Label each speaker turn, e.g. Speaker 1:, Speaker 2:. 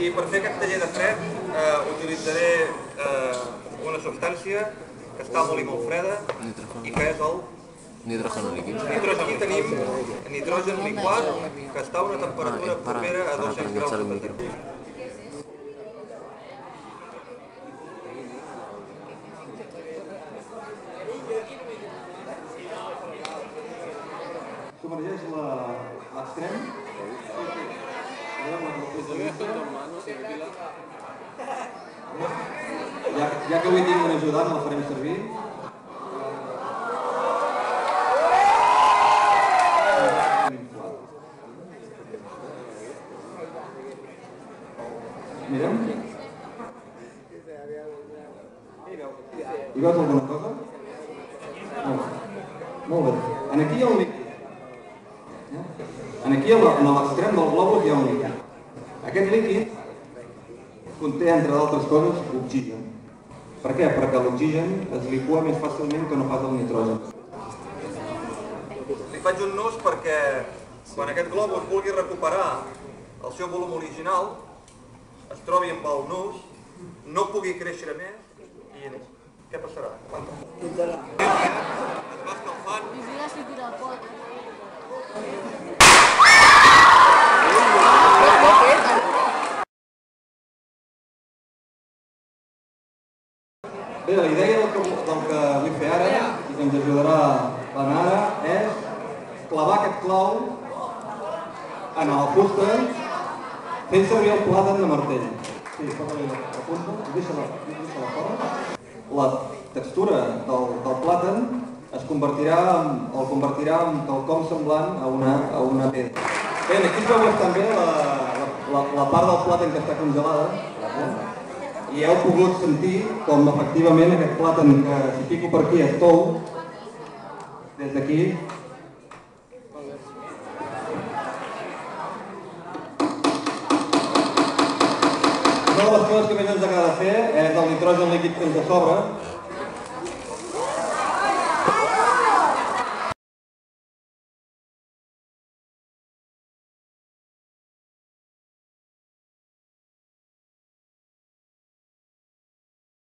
Speaker 1: I per fer aquest taller de fred utilitzaré una substància que està molt i molt freda i que és el
Speaker 2: nitrógeno líquido.
Speaker 1: Aquí tenim nitrogen liquat que està a una temperatura propera a 200 graus de temperatura.
Speaker 3: Submergeix l'extrem. Ja que avui tinc un ajudant, el farem servir. Mirem. Hi veus alguna cosa? Molt bé. Aquí hi ha un líquid. Aquí, en l'extrem del globus, hi ha un líquid. Aquest líquid conté, entre d'altres coses, oxigen. Per què? Perquè l'oxigen es liqua més fàcilment que no pas el nitrogen.
Speaker 1: Li faig un nus perquè quan aquest globus vulgui recuperar el seu volum original, es trobi amb el nus, no pugui créixer més i què passarà? Es va escalfant.
Speaker 3: Bé, la idea del que vull fer ara, i que ens ajudarà la Nara, és clavar aquest clau en la fusta fent servir el plàtan de martell. Sí, posa-li la punta, deixa-la fora. La textura del plàtan el convertirà en quelcom semblant a una pedra. Bé, aquí es veu bastant bé la part del plàtan que està congelada. I heu pogut sentir com efectivament aquest plàtan que si pico per aquí es tou, des d'aquí. Una de les coses que més ens agrada fer és el nitrogen líquid que ens sobra,